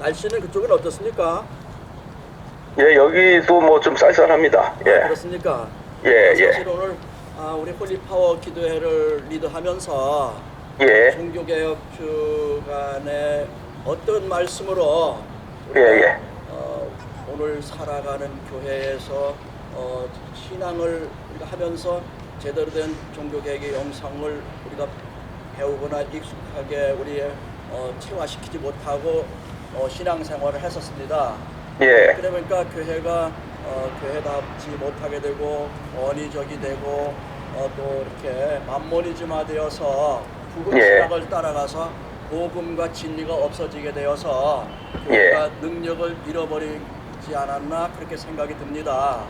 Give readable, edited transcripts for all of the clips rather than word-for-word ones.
날씨는 그쪽은 어떻습니까? 예, 여기도 뭐 좀 쌀쌀합니다. 예, 그렇습니까? 예, 사실 오늘 우리 홀리파워 기도회를 리드하면서 예, 종교개혁 주간에 어떤 말씀으로 예, 우리가 예, 오늘 살아가는 교회에서 신앙을 우리가 하면서 제대로 된 종교개혁의 영성을 우리가 배우거나 익숙하게 우리의 체화시키지 못하고 신앙생활을 했었습니다. 예, 그러니까 교회가 교회답지 못하게 되고 언의적이 되고 또 이렇게 만모니즘화되어서 부흥 예. 신학을 따라가서 복음과 진리가 없어지게 되어서 교회가 능력을 잃어버리지 않았나 그렇게 생각이 듭니다.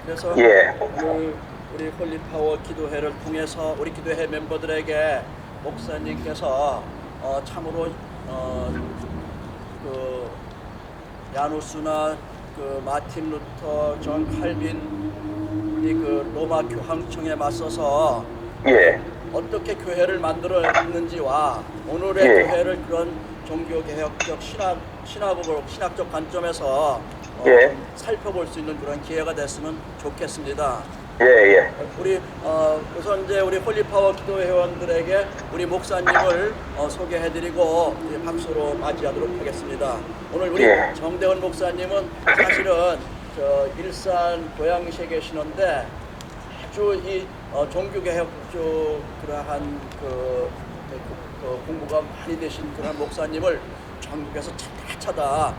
그래서 예. 오늘 우리 홀리파워 기도회를 통해서 우리 기도회 멤버들에게 목사님께서 참으로 그 야누스나 그 마틴 루터, 존 칼빈이 그 로마 교황청에 맞서서 예. 어떻게 교회를 만들었는지와 오늘의 예. 교회를 그런 종교개혁적 신학으로 신학적 관점에서 예. 좀 살펴볼 수 있는 그런 기회가 됐으면 좋겠습니다. 예, 예. 우리 우선 이제 우리 홀리파워 기도 회원들에게 우리 목사님을 소개해드리고 이제 박수로 맞이하도록 하겠습니다. 오늘 우리 예. 정대원 목사님은 사실은 일산 고양시에 계시는데 아주 이 종교개혁 쪽 그러한 그 공부가 많이 되신 그런 목사님을 전국에서 찾아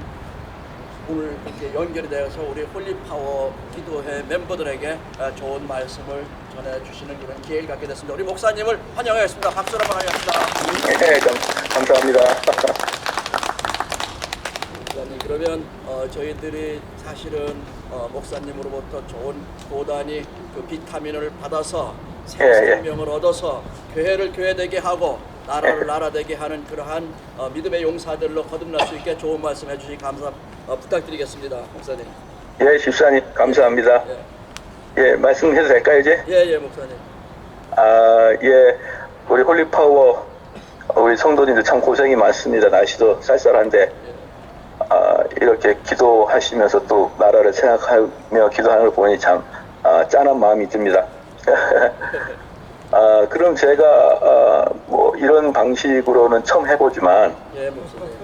오늘 이렇게 연결이 되어서 우리 홀리파워 기도회 멤버들에게 좋은 말씀을 전해주시는 그런 기회를 갖게 됐습니다. 우리 목사님을 환영하겠습니다. 박수로 한번 하겠습니다. 예, 감사합니다. 목사님, 그러면 저희들이 사실은 목사님으로부터 좋은 고단히 그 비타민을 받아서 새 예. 생명을 얻어서 교회를 교회되게 하고 나라를 나라되게 하는 그러한 믿음의 용사들로 거듭날 수 있게 좋은 말씀 해주시 감사 부탁드리겠습니다, 목사님. 예, 집사님, 감사합니다. 예, 말씀해도 될까요, 이제? 예, 목사님. 예, 우리 홀리파워, 우리 성도님들 참 고생이 많습니다. 날씨도 쌀쌀한데, 이렇게 기도하시면서 또 나라를 생각하며 기도하는 걸 보니 참, 짠한 마음이 듭니다. 그럼 제가, 뭐, 이런 방식으로는 처음 해보지만, 예, 목사님.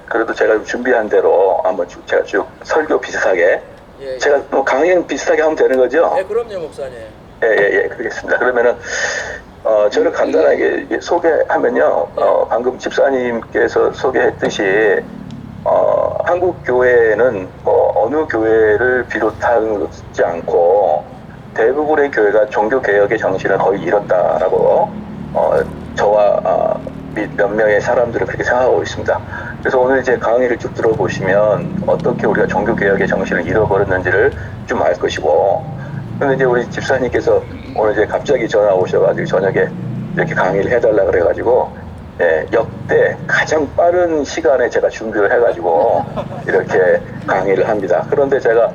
그래도 제가 준비한 대로 한번 제가 쭉 설교 비슷하게, 예. 제가 뭐 강연 비슷하게 하면 되는 거죠? 예, 그럼요, 목사님. 예, 그러겠습니다. 그러면은, 저를 간단하게 소개하면요, 방금 집사님께서 소개했듯이, 한국 교회는 뭐 어느 교회를 비롯하지 않고 대부분의 교회가 종교 개혁의 정신을 거의 잃었다라고 저와 몇 명의 사람들은 그렇게 생각하고 있습니다. 그래서 오늘 이제 강의를 쭉 들어보시면 어떻게 우리가 종교 개혁의 정신을 잃어버렸는지를 좀 알 것이고, 근데 이제 우리 집사님께서 오늘 이제 갑자기 전화 오셔가지고 저녁에 이렇게 강의를 해달라 그래가지고, 예, 역대 가장 빠른 시간에 제가 준비를 해가지고 이렇게 강의를 합니다. 그런데 제가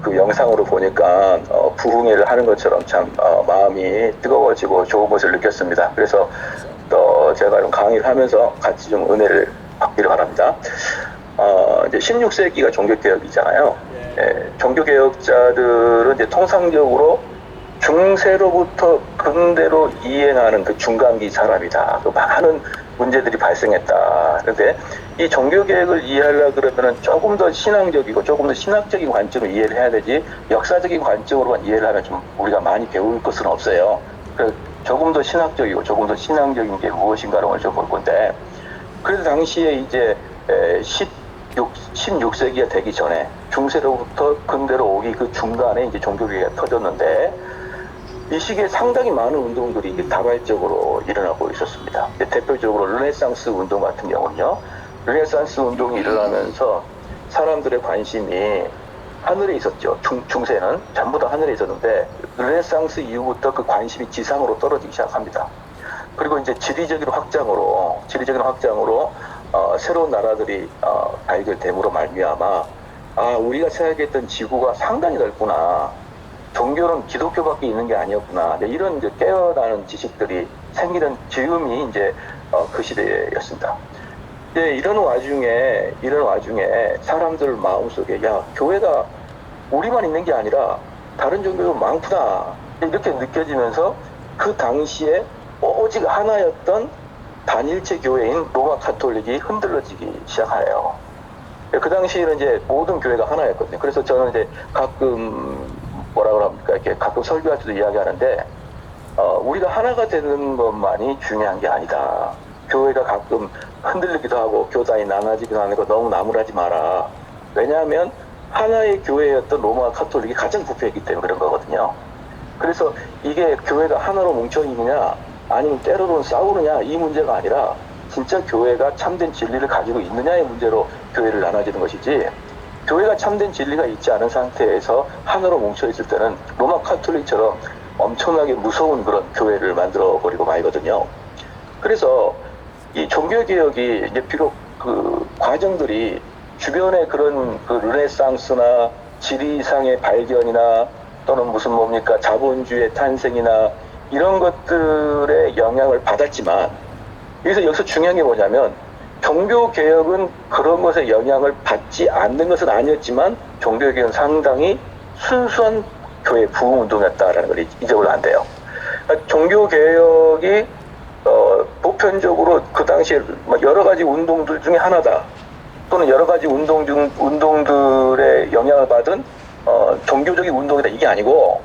그 영상으로 보니까 부흥회를 하는 것처럼 참 마음이 뜨거워지고 좋은 것을 느꼈습니다. 그래서 또 제가 이런 강의를 하면서 같이 좀 은혜를 받기를 바랍니다. 이제 16세기가 종교개혁이잖아요. 예, 종교개혁자들은 이제 통상적으로 중세로부터 근대로 이행하는 그 중간기 사람이다. 그 많은 문제들이 발생했다. 그런데 이 종교개혁을 이해하려고 그러면은 조금 더 신앙적이고 조금 더 신학적인 관점을 이해를 해야 되지, 역사적인 관점으로만 이해를 하면 좀 우리가 많이 배울 것은 없어요. 그래서 조금 더 신학적이고 조금 더 신앙적인 게 무엇인가를 오늘 좀 볼 건데, 그래서 당시에 이제 16세기가 되기 전에 중세로부터 근대로 오기 그 중간에 이제 종교개혁이 터졌는데, 이 시기에 상당히 많은 운동들이 다발적으로 일어나고 있었습니다. 대표적으로 르네상스 운동 같은 경우는요, 르네상스 운동이 일어나면서 사람들의 관심이 하늘에 있었죠. 중세는 전부 다 하늘에 있었는데, 르네상스 이후부터 그 관심이 지상으로 떨어지기 시작합니다. 그리고 이제 지리적인 확장으로 새로운 나라들이 발견됨으로 말미암아, 우리가 생각했던 지구가 상당히 넓구나, 종교는 기독교밖에 있는 게 아니었구나, 이런 이제 깨어나는 지식들이 생기는 즈음이 이제 그 시대였습니다. 이제 이런 와중에 사람들 마음속에 야 교회가 우리만 있는 게 아니라 다른 종교도 많구나 이렇게 느껴지면서 그 당시에 오직 하나였던 단일체 교회인 로마 카톨릭이 흔들러지기 시작해요. 그 당시에는 이제 모든 교회가 하나였거든요. 그래서 저는 이제 가끔 뭐라 그럽니까 이렇게 가끔 설교할 때도 이야기하는데 우리가 하나가 되는 것만이 중요한 게 아니다. 교회가 가끔 흔들리기도 하고 교단이 나눠지기도 하는 거 너무 나무라지 마라. 왜냐하면 하나의 교회였던 로마 카톨릭이 가장 부패했기 때문에 그런 거거든요. 그래서 이게 교회가 하나로 뭉쳐있느냐 아니면 때로는 싸우느냐 이 문제가 아니라 진짜 교회가 참된 진리를 가지고 있느냐의 문제로 교회를 나눠지는 것이지 교회가 참된 진리가 있지 않은 상태에서 하나로 뭉쳐있을 때는 로마 카톨릭처럼 엄청나게 무서운 그런 교회를 만들어버리고 말거든요. 그래서 이 종교개혁이 이제 비록 그 과정들이 주변에 그런 그 르네상스나 지리상의 발견이나 또는 무슨 뭡니까 자본주의의 탄생이나 이런 것들의 영향을 받았지만 여기서 중요한 게 뭐냐면 종교개혁은 그런 것에 영향을 받지 않는 것은 아니었지만 종교개혁은 상당히 순수한 교회 부흥운동이었다라는 걸 잊어버리면 안 돼요. 그러니까 종교개혁이 보편적으로 그 당시에 여러 가지 운동들 중에 하나다. 또는 여러 가지 운동들의 영향을 받은 종교적인 운동이다. 이게 아니고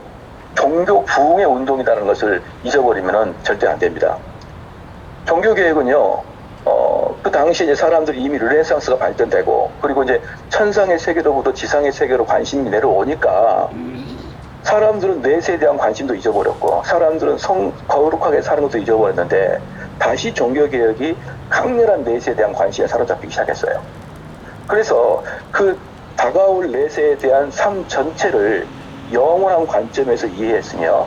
종교 부흥의 운동이라는 것을 잊어버리면 절대 안 됩니다. 종교개혁은요, 그 당시에 이제 사람들이 이미 르네상스가 발전되고, 그리고 이제 천상의 세계로부터 지상의 세계로 관심이 내려오니까, 사람들은 넷에 대한 관심도 잊어버렸고, 사람들은 거룩하게 사는 것도 잊어버렸는데, 다시 종교개혁이 강렬한 넷에 대한 관심에 사로잡히기 시작했어요. 그래서 그 다가올 넷에 대한 삶 전체를 영원한 관점에서 이해했으며,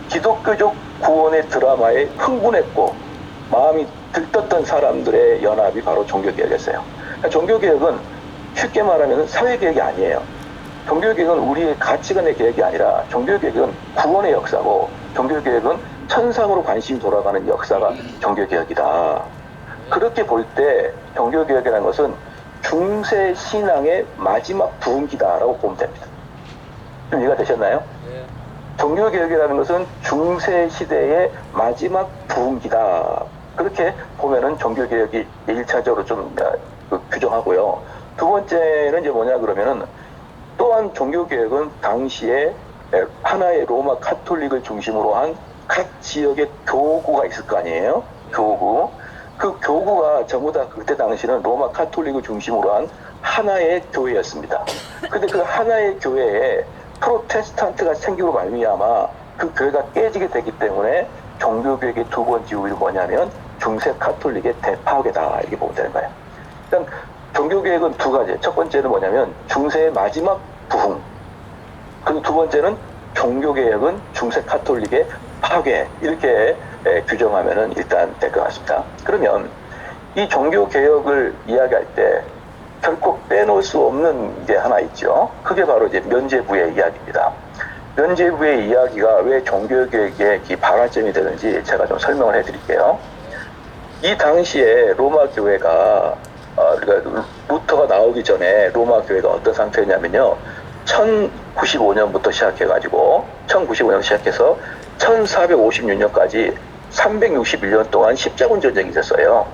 기독교적 구원의 드라마에 흥분했고, 마음이 들떴던 사람들의 연합이 바로 종교개혁이었어요. 그러니까 종교개혁은 쉽게 말하면 사회개혁이 아니에요. 종교개혁은 우리의 가치관의 개혁이 아니라 종교개혁은 구원의 역사고 종교개혁은 천상으로 관심이 돌아가는 역사가 종교개혁이다. 그렇게 볼 때 종교개혁이라는 것은 중세 신앙의 마지막 부흥기다라고 보면 됩니다. 좀 이해가 되셨나요? 종교개혁이라는 것은 중세 시대의 마지막 부흥기다. 그렇게 보면은 종교개혁이 1차적으로 좀 규정하고요. 두 번째는 이제 뭐냐 그러면은 또한 종교개혁은 당시에 하나의 로마 카톨릭을 중심으로 한 각 지역의 교구가 있을 거 아니에요? 교구. 그 교구가 전부 다 그때 당시는 로마 카톨릭을 중심으로 한 하나의 교회였습니다. 근데 그 하나의 교회에 프로테스탄트가 생기고 말미암아 그 교회가 깨지게 되기 때문에 종교개혁의 두 번째 이유는 뭐냐면 중세 카톨릭의 대파괴다 이렇게 보면 되는 거예요. 일단 종교개혁은 두 가지. 첫 번째는 뭐냐면 중세의 마지막 부흥. 그리고 두 번째는 종교개혁은 중세 카톨릭의 파괴. 이렇게 규정하면은 일단 될 것 같습니다. 그러면 이 종교개혁을 이야기할 때 결코 빼놓을 수 없는 게 하나 있죠. 그게 바로 이제 면죄부의 이야기입니다. 면죄부의 이야기가 왜 종교개혁의 발화점이 되는지 제가 좀 설명을 해드릴게요. 이 당시에 로마 교회가 그러니까 루터가 나오기 전에 로마 교회가 어떤 상태였냐면요. 1095년부터 시작해가지고 1095년 시작해서 1456년까지 361년 동안 십자군 전쟁이 있었어요.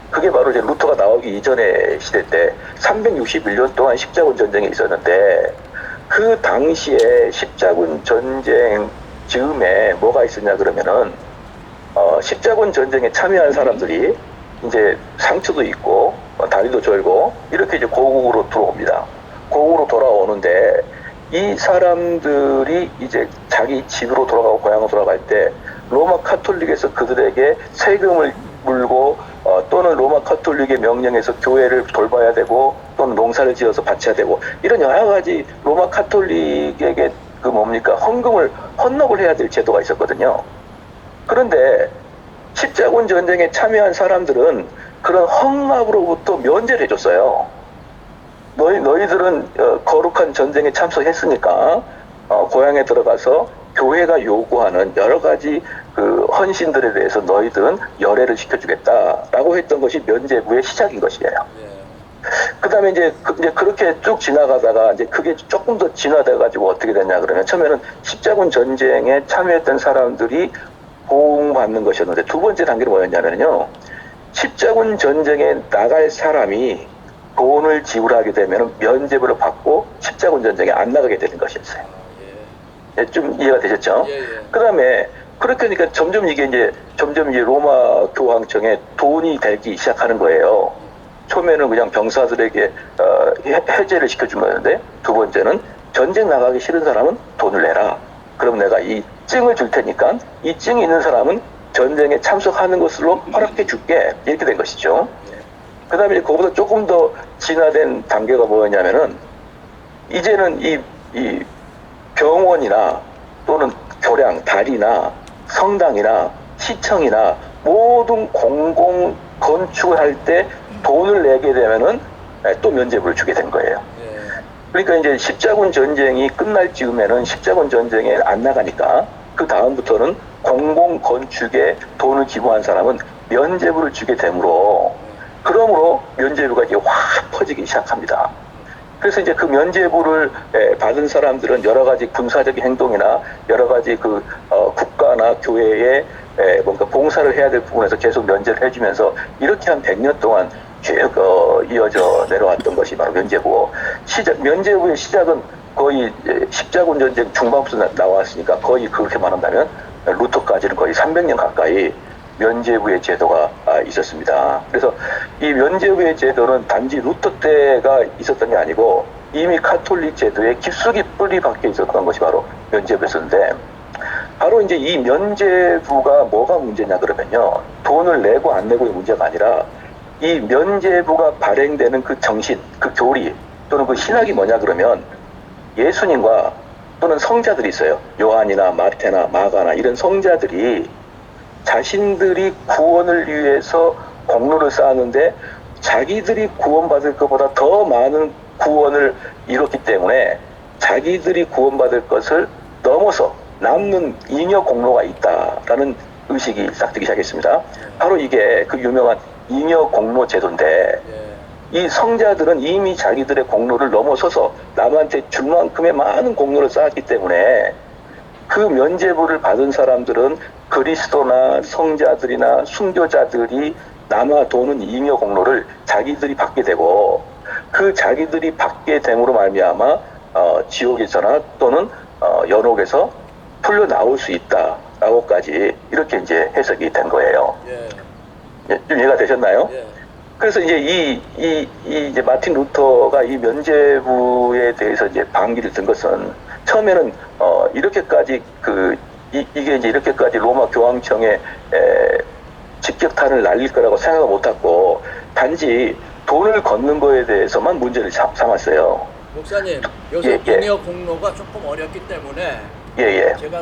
그게 바로 이제 루터가 나오기 이전의 시대 때 361년 동안 십자군 전쟁이 있었는데 그 당시에 십자군 전쟁 즈음에 뭐가 있었냐 그러면은 십자군 전쟁에 참여한 사람들이 이제 상처도 있고 다리도 절고 이렇게 이제 고국으로 들어옵니다. 고국으로 돌아오는데 이 사람들이 이제 자기 집으로 돌아가고 고향으로 돌아갈 때 로마 카톨릭에서 그들에게 세금을 물고 또는 로마 카톨릭의 명령에서 교회를 돌봐야 되고 또는 농사를 지어서 바쳐야 되고 이런 여러 가지 로마 카톨릭에게 그 뭡니까 헌납을 해야 될 제도가 있었거든요. 그런데 십자군 전쟁에 참여한 사람들은 그런 헌납으로부터 면제를 해줬어요. 너희들은 거룩한 전쟁에 참석했으니까 고향에 들어가서 교회가 요구하는 여러 가지 그 헌신들에 대해서 너희들은 열애를 시켜주겠다라고 했던 것이 면죄부의 시작인 것이에요. 예. 그다음에 이제 그렇게 쭉 지나가다가 이제 그게 조금 더 진화돼 가지고 어떻게 됐냐 그러면 처음에는 십자군 전쟁에 참여했던 사람들이 보호받는 것이었는데 두 번째 단계는 뭐였냐면요. 십자군 전쟁에 나갈 사람이 돈을 지불하게 되면 면죄부를 받고 십자군 전쟁에 안 나가게 되는 것이었어요. 예, 좀 이해가 되셨죠? 예, 예. 그다음에 그렇게 하니까 점점 이게 로마 교황청에 돈이 되기 시작하는 거예요. 처음에는 그냥 병사들에게 해제를 시켜준 거였는데 두 번째는 전쟁 나가기 싫은 사람은 돈을 내라. 그럼 내가 이 증을 줄 테니까 이 증이 있는 사람은 전쟁에 참석하는 것으로 허락해 줄게. 이렇게 된 것이죠. 그 다음에 그거보다 조금 더 진화된 단계가 뭐였냐면은 이제는 이 병원이나 또는 교량, 다리나 성당이나 시청이나 모든 공공 건축을 할 때 돈을 내게 되면은 또 면죄부를 주게 된 거예요. 그러니까 이제 십자군 전쟁이 끝날 즈음에는 십자군 전쟁에 안 나가니까 그 다음부터는 공공 건축에 돈을 기부한 사람은 면죄부를 주게 되므로 그러므로 면죄부가 이제 확 퍼지기 시작합니다. 그래서 이제 그 면죄부를 받은 사람들은 여러 가지 군사적인 행동이나 여러 가지 국가나 교회에 뭔가 봉사를 해야 될 부분에서 계속 면제를 해주면서 이렇게 한 100년 동안 쭉 이어져 내려왔던 것이 바로 면죄부. 면죄부의 시작은 거의 십자군 전쟁 중반부터 나왔으니까 거의 그렇게 말한다면 루터까지는 거의 300년 가까이 면죄부의 제도가 있었습니다. 그래서 이 면죄부의 제도는 단지 루터 때가 있었던 게 아니고 이미 카톨릭 제도에 깊숙이 뿌리 박혀 있었던 것이 바로 면죄부였었는데 바로 이제 이 면죄부가 뭐가 문제냐 그러면요. 돈을 내고 안 내고의 문제가 아니라 이 면죄부가 발행되는 그 정신, 그 교리 또는 그 신학이 뭐냐 그러면 예수님과 또는 성자들이 있어요. 요한이나 마태나 마가나 이런 성자들이 자신들이 구원을 위해서 공로를 쌓았는데 자기들이 구원받을 것보다 더 많은 구원을 이뤘기 때문에 자기들이 구원받을 것을 넘어서 남는 잉여 공로가 있다라는 의식이 싹트기 시작했습니다. 바로 이게 그 유명한 잉여 공로 제도인데 이 성자들은 이미 자기들의 공로를 넘어서서 남한테 줄 만큼의 많은 공로를 쌓았기 때문에 그 면죄부를 받은 사람들은 그리스도나 성자들이나 순교자들이 남아도는 잉여 공로를 자기들이 받게 되고 그 자기들이 받게 됨으로 말미암아 지옥에서나 또는 연옥에서 풀려 나올 수 있다라고까지 이렇게 이제 해석이 된 거예요. 좀 이해가 되셨나요? 그래서 이제 이제 마틴 루터가 이 면죄부에 대해서 이제 반기를 든 것은 처음에는 이렇게까지 이게 이제 이렇게까지 로마 교황청에 직격탄을 날릴 거라고 생각을 못했고 단지 돈을 걷는 거에 대해서만 문제를 삼았어요. 목사님, 여기서 잉여 공로가 조금 어렵기 때문에 제가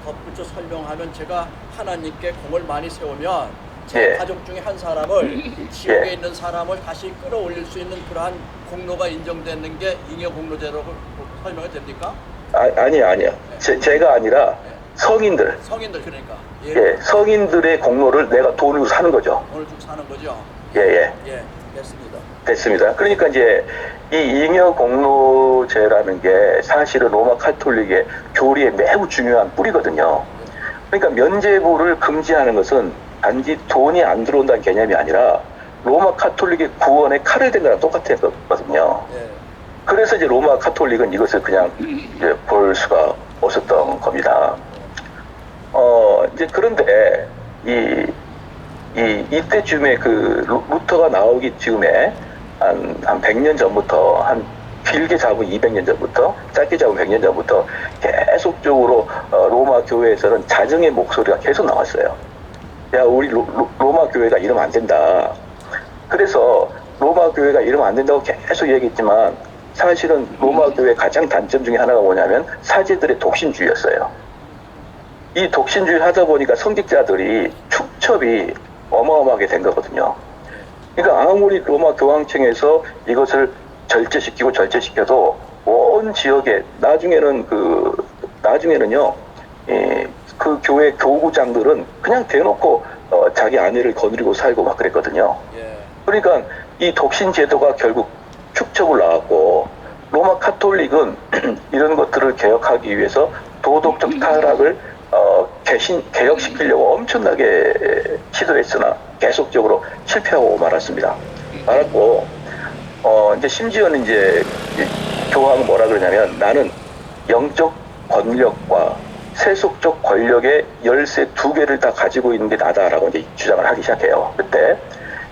덧붙여 설명하면 제가 하나님께 공을 많이 세우면 제 가족 중에 한 사람을 지옥에 있는 사람을 다시 끌어올릴 수 있는 그러한 공로가 인정되는 게 잉여 공로제라고 설명이 됩니까? 아니요. 제가 아니라 성인들 그러니까 성인들의 공로를 내가 돈으로 사는 거죠. 돈을 주고 사는 거죠. 됐습니다. 됐습니다. 그러니까 이제 이 잉여 공로제라는 게 사실은 로마 카톨릭의 교리에 매우 중요한 뿌리거든요. 그러니까 면죄부를 금지하는 것은 단지 돈이 안 들어온다는 개념이 아니라 로마 카톨릭의 구원에 칼을 댄 거랑 똑같았거든요. 그래서 이제 로마 카톨릭은 이것을 그냥 이제 볼 수가 없었던 겁니다. 이제 그런데 이때쯤에 그 루터가 나오기 즈음에 한 100년 전부터 길게 잡으면 200년 전부터 짧게 잡으면 100년 전부터 계속적으로 로마 교회에서는 자정의 목소리가 계속 나왔어요. 야, 우리 로마 교회가 이러면 안 된다. 그래서 로마 교회가 이러면 안 된다고 계속 얘기했지만 사실은 로마 교회의 가장 단점 중에 하나가 뭐냐면 사제들의 독신주의였어요. 이 독신주의 하다 보니까 성직자들이 축첩이 어마어마하게 된 거거든요. 그러니까 아무리 로마 교황청에서 이것을 절제시켜도 온 지역에 나중에는요 그 교회 교구장들은 그냥 대놓고 자기 아내를 거느리고 살고 막 그랬거든요. 예. 그러니까 이 독신 제도가 결국 축적을 나왔고 로마 카톨릭은 이런 것들을 개혁하기 위해서 도덕적 타락을 개혁시키려고 엄청나게 시도했으나 계속적으로 실패하고 말았고 이제 심지어는 이제 교황은 뭐라 그러냐면 나는 영적 권력과 세속적 권력의 열쇠 두 개를 다 가지고 있는 게 나다라고 이제 주장을 하기 시작해요.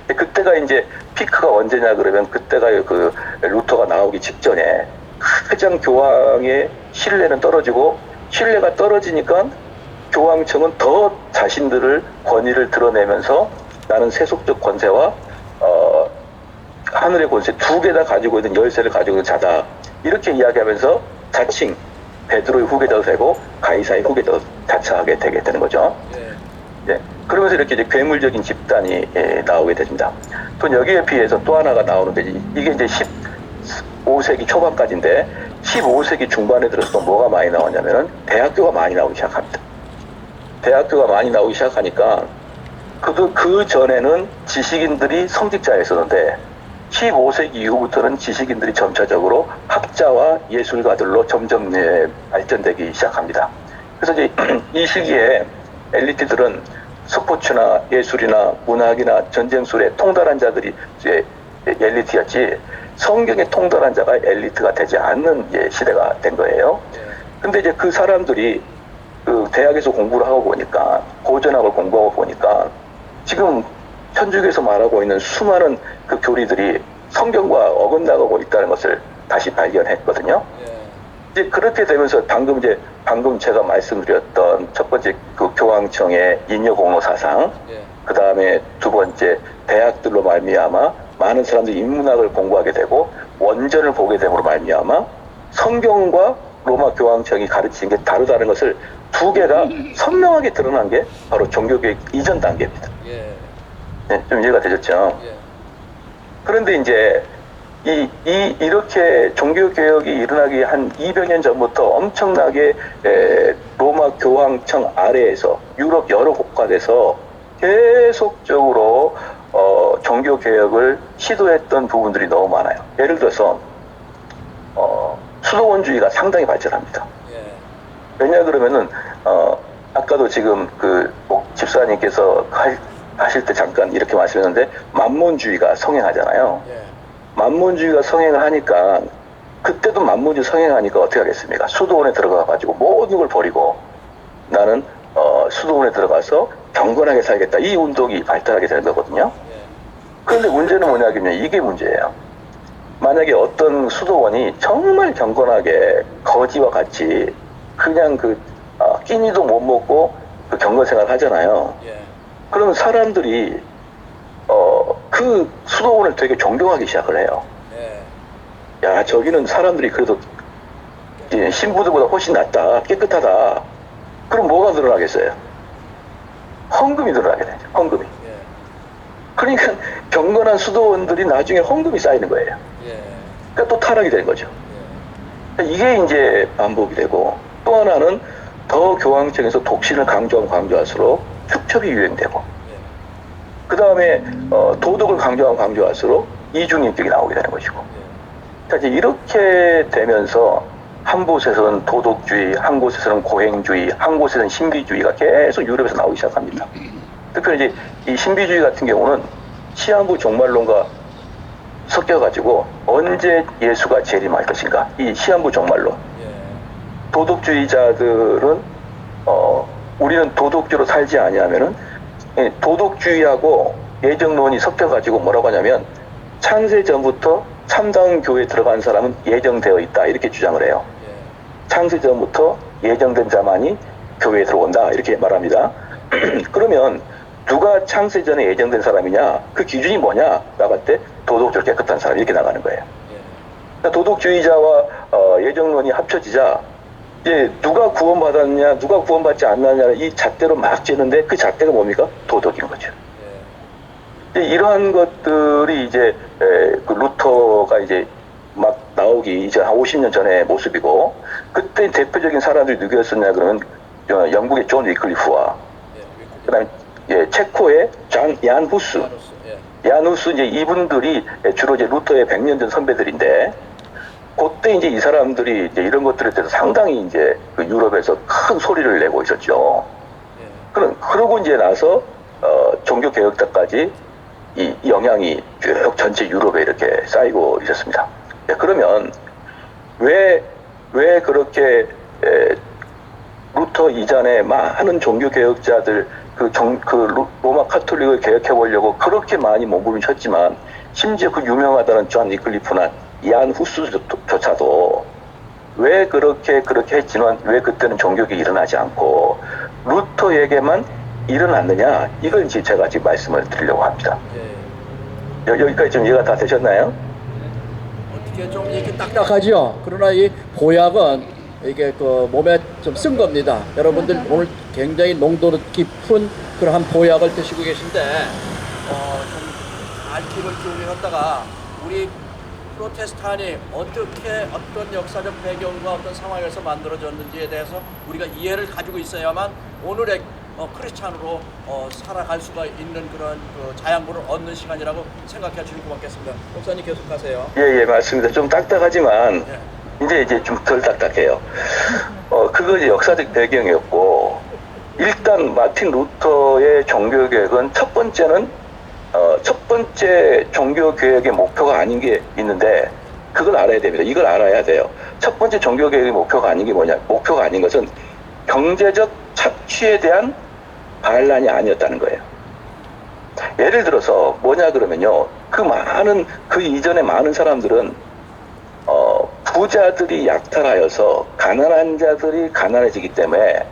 그때가 이제 피크가 언제냐 그러면 그때가 그 루터가 나오기 직전에 가장 교황의 신뢰는 떨어지고 신뢰가 떨어지니까 교황청은 더 자신들을 권위를 드러내면서 나는 세속적 권세와 하늘의 권세 두 개 다 가지고 있는 열쇠를 가지고 있는 자다 이렇게 이야기하면서 자칭 베드로의 후계자도 되고 가이사의 후계자도 자처하게 되게 되는 거죠. 예. 그러면서 이렇게 이제 괴물적인 집단이 나오게 됩니다. 또 여기에 비해서 또 하나가 나오는데 이게 이제 15세기 초반까지인데 15세기 중반에 들어서 또 뭐가 많이 나오냐면은 대학교가 많이 나오기 시작합니다. 대학교가 많이 나오기 시작하니까 그 전에는 지식인들이 성직자였었는데 15세기 이후부터는 지식인들이 점차적으로 학자와 예술가들로 점점 발전되기 시작합니다. 그래서 이제 이 시기에 엘리트들은 스포츠나 예술이나 문학이나 전쟁술에 통달한 자들이 이제 엘리트였지 성경에 통달한 자가 엘리트가 되지 않는 시대가 된 거예요. 근데 이제 그 사람들이 그 대학에서 공부를 하고 보니까 고전학을 공부하고 보니까 지금 천주교에서 말하고 있는 수많은 그 교리들이 성경과 어긋나가고 있다는 것을 다시 발견했거든요. 이제 그렇게 되면서 방금 제가 말씀드렸던 첫 번째 그 교황청의 인여 공로 사상, 그 다음에 두 번째 대학들로 말미암아 많은 사람들이 인문학을 공부하게 되고 원전을 보게 됨으로 말미암아 성경과 로마 교황청이 가르치는 게 다르다는 것을 두 개가 선명하게 드러난 게 바로 종교개혁 이전 단계입니다. 네, 좀 이해가 되셨죠? 그런데 이제 이렇게 종교개혁이 일어나기 한 200년 전부터 엄청나게 로마 교황청 아래에서 유럽 여러 국가에서 계속적으로 종교개혁을 시도했던 부분들이 너무 많아요. 예를 들어서 수도원주의가 상당히 발전합니다. 왜냐 그러면은 아까도 지금 그 집사님께서 하실 때 잠깐 이렇게 말씀했는데 만몬주의가 성행하잖아요. 만몬주의가 성행을 하니까 그때도 만몬주의 성행하니까 어떻게 하겠습니까? 수도원에 들어가 가지고 모든 걸 버리고 나는 수도원에 들어가서 경건하게 살겠다. 이 운동이 발달하게 되는 거거든요. 그런데 문제는 뭐냐면요. 이게 문제예요. 만약에 어떤 수도원이 정말 경건하게 거지와 같이 그냥 끼니도 못 먹고 그 경건 생활 하잖아요. 그러면 사람들이 그 수도원을 되게 존경하기 시작을 해요. 야, 저기는 사람들이 그래도 신부들보다 훨씬 낫다, 깨끗하다. 그럼 뭐가 늘어나겠어요? 헌금이 늘어나게 되죠. 헌금이. 그러니까 경건한 수도원들이 나중에 헌금이 쌓이는 거예요. 그러니까 또 타락이 되는 거죠. 이게 이제 반복이 되고 또 하나는 더 교황청에서 독신을 강조할수록 축첩이 유행되고 그 다음에 도덕을 강조할수록 이중인격이 나오게 되는 것이고 이제 이렇게 되면서 한 곳에서는 도덕주의, 한 곳에서는 고행주의, 한 곳에서는 신비주의가 계속 유럽에서 나오기 시작합니다. 특히 이제 이 신비주의 같은 경우는 시한부 종말론과 섞여가지고 언제 예수가 재림할 것인가 이 시한부 종말론. 도덕주의자들은 우리는 도덕주로 살지 아니하면은 도덕주의하고 예정론이 섞여가지고 뭐라고 하냐면 창세 전부터 참다운 교회에 들어간 사람은 예정되어 있다 이렇게 주장을 해요. 창세 전부터 예정된 자만이 교회에 들어온다 이렇게 말합니다. 그러면 누가 창세 전에 예정된 사람이냐 그 기준이 뭐냐 나갈 때 도덕적으로 깨끗한 사람 이렇게 나가는 거예요. 그러니까 도덕주의자와 예정론이 합쳐지자 이제 누가 구원받았냐 누가 구원받지 않느냐 이 잣대로 막 찌는데 그 잣대가 뭡니까? 도덕인 거죠. 이러한 것들이 이제 그 루터가 이제 막 나오기 이제 한 50년 전의 모습이고 그때 대표적인 사람들이 누구였었냐 그러면 영국의 존 위클리프와 예, 그다음에 체코의 얀 후스, 예. 얀 후스 이제 이분들이 주로 이제 루터의 100년 전 선배들인데 그때 이제 이 사람들이 이제 이런 것들에 대해서 상당히 이제 그 유럽에서 큰 소리를 내고 있었죠. 예. 그러고 이제 나서 종교 개혁자까지 이 영향이 쭉 전체 유럽에 이렇게 쌓이고 있었습니다. 그러면 왜 그렇게 루터 이전에 많은 종교 개혁자들 로마 카톨릭을 개혁해 보려고 그렇게 많이 몸부림쳤지만 심지어 그 유명하다는 존 위클리프나 얀 후스조차도 왜 그렇게 했지만 왜 그때는 종교개혁이 일어나지 않고 루터에게만 일어났느냐, 이걸 이제 제가 지금 말씀을 드리려고 합니다. 예. 여기까지 좀 이해가 다 되셨나요? 어떻게 좀 이렇게 딱딱하죠. 그러나 이 보약은 이게 그 몸에 좀 쓴 겁니다. 여러분들 오늘 굉장히 농도 깊은 그러한 보약을 드시고 계신데 좀 알팁을 기울였다가 우리 프로테스탄이 어떻게 어떤 역사적 배경과 어떤 상황에서 만들어졌는지에 대해서 우리가 이해를 가지고 있어야만 오늘의 크리스찬으로 살아갈 수가 있는 그런 그 자양분을 얻는 시간이라고 생각해 주시면 고맙겠습니다. 목사님 계속하세요. 예, 맞습니다. 좀 딱딱하지만 이제 좀 덜 딱딱해요. 그거 이제 역사적 배경이었고, 일단 마틴 루터의 종교개혁은 첫 번째 종교개혁의 목표가 아닌 게 있는데, 그걸 알아야 됩니다. 이걸 알아야 돼요. 첫 번째 종교개혁의 목표가 아닌 게 뭐냐? 목표가 아닌 것은 경제적 착취에 대한 반란이 아니었다는 거예요. 예를 들어서 뭐냐 그러면요, 그 이전에 많은 사람들은 부자들이 약탈하여서 가난한 자들이 가난해지기 때문에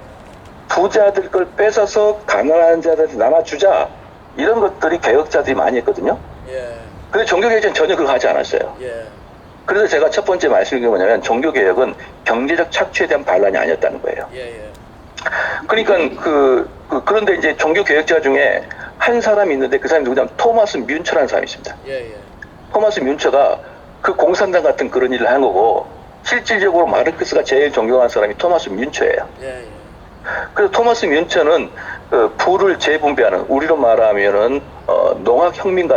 부자들 걸 뺏어서 가난한 자들한테 나눠주자, 이런 것들이 개혁자들이 많이 했거든요. 예. 근데 종교개혁은 전혀 그거 하지 않았어요. 예. 그래서 제가 첫 번째 말씀드린 게 뭐냐면 종교개혁은 경제적 착취에 대한 반란이 아니었다는 거예요. 예. 그러니까 그런데 이제 종교개혁자 중에 한 사람이 있는데 그 사람이 누구냐면 토마스 뮌처라는 사람이 있습니다. 예. 토마스 뮌처가 그 공산당 같은 그런 일을 한 거고, 실질적으로 마르크스가 제일 존경하는 사람이 토마스 뮌처예요. 예. 그래서 토마스 뮌처는 부를 재분배하는, 우리로 말하면은 농학혁명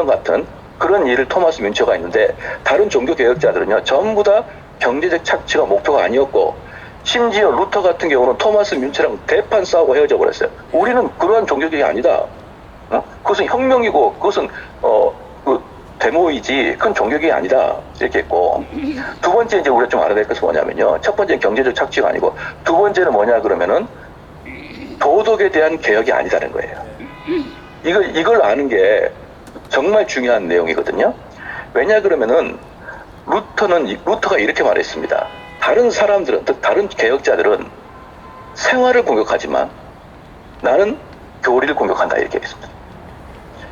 같은 그런 일을 토마스 뮌처가 했는데, 다른 종교 개혁자들은요 전부 다 경제적 착취가 목표가 아니었고, 심지어 루터 같은 경우는 토마스 뮌처랑 대판 싸우고 헤어져 버렸어요. 우리는 그러한 종교 개혁이 아니다. 그것은 혁명이고 그것은 데모이지 그건 종교개혁이 아니다, 이렇게 했고, 두 번째 이제 우리가 좀 알아야 될 것은 뭐냐면요, 첫 번째는 경제적 착취가 아니고 두 번째는 뭐냐 그러면은 도덕에 대한 개혁이 아니다는 거예요. 이걸 아는 게 정말 중요한 내용이거든요. 왜냐 그러면은 루터가 이렇게 말했습니다. 다른 사람들은, 즉 다른 개혁자들은 생활을 공격하지만 나는 교리를 공격한다, 이렇게 했습니다.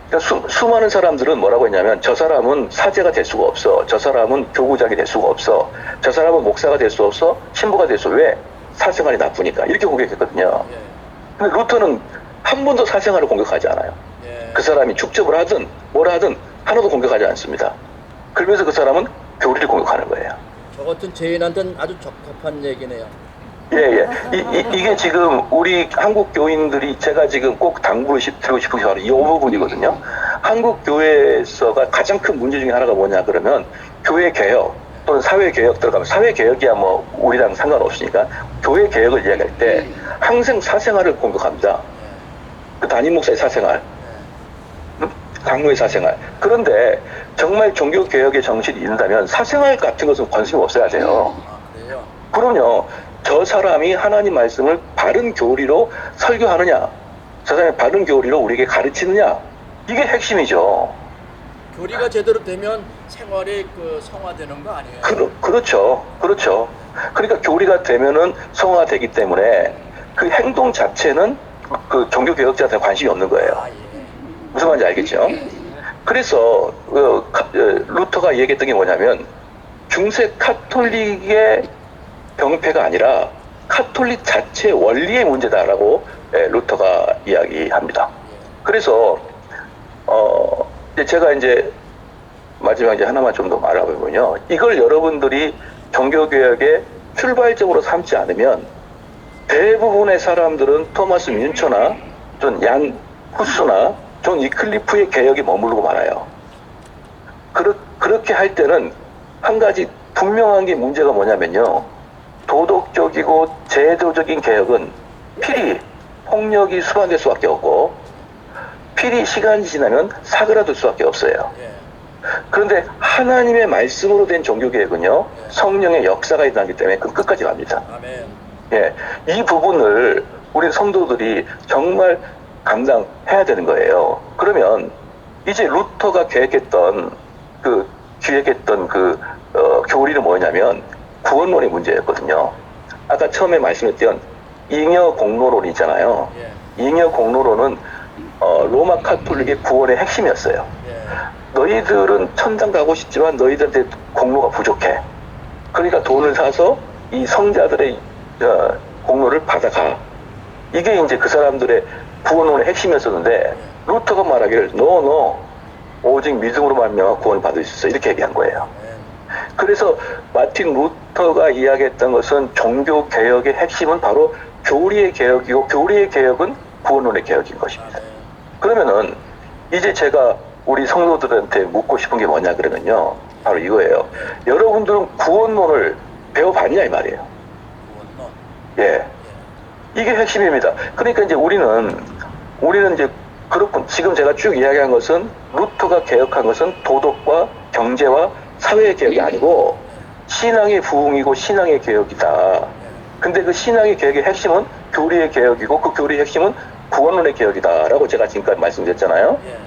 그러니까 수많은 사람들은 뭐라고 했냐면, 저 사람은 사제가 될 수가 없어, 저 사람은 교구장이 될 수가 없어, 저 사람은 목사가 될 수 없어, 신부가 될 수 없어. 왜? 사생활이 나쁘니까, 이렇게 공격했거든요. 근데 루터는 한 번도 사생활을 공격하지 않아요. 그 사람이 축적을 하든 뭘 하든 하나도 공격하지 않습니다. 그러면서 그 사람은 교리를 공격하는 거예요. 저 같은 죄인한테는 아주 적합한 얘기네요. 이게 지금 우리 한국 교인들이, 제가 지금 꼭 당부를 드리고 싶은 게 바로 이 부분이거든요. 한국 교회에서가 가장 큰 문제 중에 하나가 뭐냐 그러면, 교회 개혁 또는 사회 개혁 들어가면, 사회 개혁이야 뭐 우리랑 상관없으니까 교회 개혁을 이야기할 때 항상 사생활을 공격합니다. 그 담임 목사의 사생활, 강로의 사생활. 그런데 정말 종교 개혁의 정신이 있는다면 사생활 같은 것은 관심이 없어야 돼요. 그래요? 그럼요. 저 사람이 하나님 말씀을 바른 교리로 설교하느냐, 저 사람이 바른 교리로 우리에게 가르치느냐, 이게 핵심이죠. 교리가 제대로 되면 생활이 성화되는 거 아니에요? 그렇죠. 그러니까 교리가 되면은 성화되기 때문에 그 행동 자체는 그 종교 개혁자한테 관심이 없는 거예요. 무슨 말인지 알겠죠? 그래서 루터가 얘기했던 게 뭐냐면, 중세 카톨릭의 병폐가 아니라 카톨릭 자체 원리의 문제다라고 루터가 이야기합니다. 그래서 제가 이제 마지막에 하나만 좀 더 말해보면요, 이걸 여러분들이 종교개혁의 출발점으로 삼지 않으면 대부분의 사람들은 토마스 뮌처나 얀 후스나 존 위클리프의 개혁에 머무르고 말아요. 그렇게 할 때는 한 가지 분명한 게 문제가 뭐냐면요. 도덕적이고 제도적인 개혁은 필히 폭력이 수반될 수밖에 없고 필히 시간이 지나면 사그라들 수밖에 없어요. 예. 그런데 하나님의 말씀으로 된 종교개혁은요. 성령의 역사가 일어나기 때문에 그 끝까지 갑니다. 아멘. 예, 이 부분을 우리 성도들이 정말 감당해야 되는 거예요. 그러면 이제 루터가 기획했던 교리는 뭐냐면 구원론의 문제였거든요. 아까 처음에 말씀했던 잉여 공로론이 있잖아요. 예. 잉여 공로론은 로마 카톨릭의 구원의 핵심이었어요. 예. 너희들은 천당 가고 싶지만 너희들한테 공로가 부족해. 그러니까 돈을 사서 이 성자들의 공로를 받아가. 이게 이제 그 사람들의 구원론의 핵심이었었는데 루터가 말하기를 너 오직 믿음으로 말미암아 구원을 받을 수 있어 이렇게 얘기한 거예요. 그래서 마틴 루터가 이야기했던 것은 종교 개혁의 핵심은 바로 교리의 개혁이고 교리의 개혁은 구원론의 개혁인 것입니다. 그러면은 이제 제가 우리 성도들한테 묻고 싶은 게 뭐냐 그러면요. 바로 이거예요. 여러분들은 구원론을 배워봤냐 이 말이에요. 구원론. 예. 이게 핵심입니다. 그러니까 이제 우리는 이제 그렇군. 지금 제가 쭉 이야기한 것은 루터가 개혁한 것은 도덕과 경제와 사회의 개혁이 아니고 신앙의 부흥이고 신앙의 개혁이다. 근데 그 신앙의 개혁의 핵심은 교리의 개혁이고 그 교리의 핵심은 구원론의 개혁이다라고 제가 지금까지 말씀드렸잖아요. 예.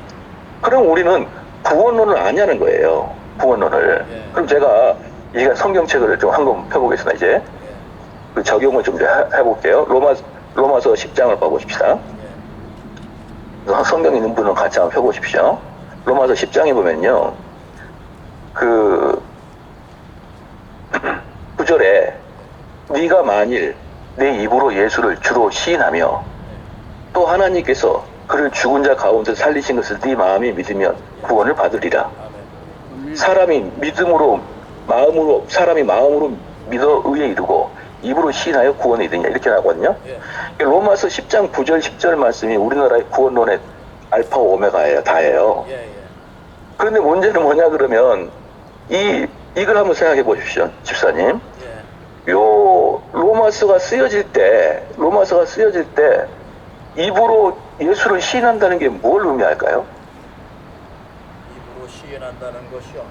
그럼 우리는 구원론을 아냐는 거예요. 구원론을. 그럼 제가 이 성경책을 좀 한번 펴보겠습니다. 이제 그 적용을 좀 해볼게요. 로마서 10장을 봐보십시다. 성경에 있는 분은 같이 한번 펴보십시오. 로마서 10장에 보면요. 그 9절에 네가 만일 내 입으로 예수를 주로 시인하며 또 하나님께서 그를 죽은 자 가운데 살리신 것을 네 마음이 믿으면 구원을 받으리라. 사람이 마음으로 믿어 의에 이르고 입으로 시인하여 구원에 이르냐 이렇게 나거든요. 로마서 10장 9절 10절 말씀이 우리나라의 구원론의 알파 오메가예요. 다예요. 그런데 문제는 뭐냐 그러면 이걸 한번 생각해 보십시오. 집사님. 요 로마서가 쓰여질 때 입으로 예수를 시인한다는 게 뭘 의미할까요? 입으로 시인한다는 것이요.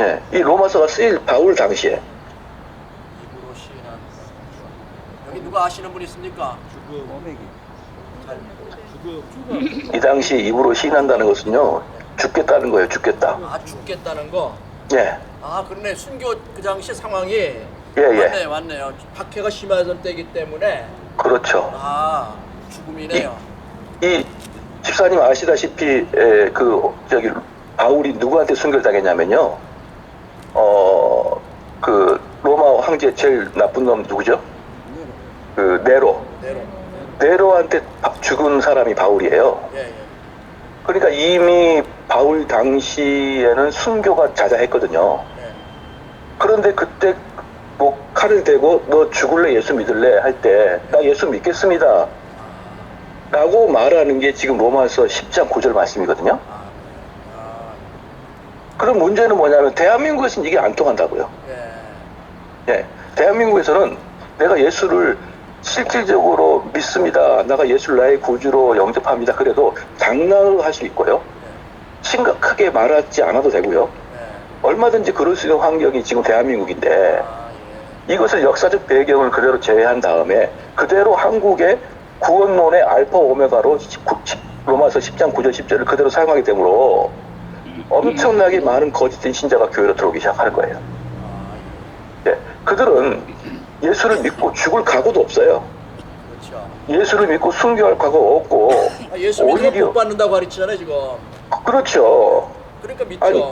예, 이 로마서가 쓰일 바울 당시에 입으로 시인한다는 것이요. 여기 누가 아시는 분 있습니까? 이 당시 입으로 시인한다는 것은요 죽겠다는 거예요. 죽겠다. 아, 죽겠다는 거. 예, 아, 그러네. 순교 그 당시 상황이 예. 맞네요. 박해가 심하던 때이기 때문에 그렇죠. 아, 죽음이네요. 이 집사님 아시다시피 바울이 누구한테 순교를 당했냐면요. 그 로마 황제 제일 나쁜 놈 누구죠? 그 네로한테 죽은 사람이 바울이에요. 예. 그러니까 이미 바울 당시에는 순교가 자자했거든요. 그런데 그때 뭐 칼을 대고 너 죽을래 예수 믿을래 할 때 나 예수 믿겠습니다 라고 말하는 게 지금 로마서 10장 9절 말씀이거든요. 그럼 문제는 뭐냐면 대한민국에서는 이게 안 통한다고요. 예, 대한민국에서는 내가 예수를 실질적으로 믿습니다. 내가 예수를 나의 구주로 영접합니다. 그래도 장난을 할 수 있고요. 심각하게 말하지 않아도 되고요. 얼마든지 그럴 수 있는 환경이 지금 대한민국인데 이것을 역사적 배경을 그대로 제외한 다음에 그대로 한국의 구원론의 알파 오메가로 로마서 10장 9절 10절을 그대로 사용하게 되므로 엄청나게 많은 거짓된 신자가 교회로 들어오기 시작하는 거예요. 예, 그들은 예수를 믿고 죽을 각오도 없어요. 그렇죠. 예수를 믿고 순교할 각오 없고 예수 믿으면 복 받는다고 가르치잖아요 지금. 그렇죠. 그러니까 믿죠. 아니,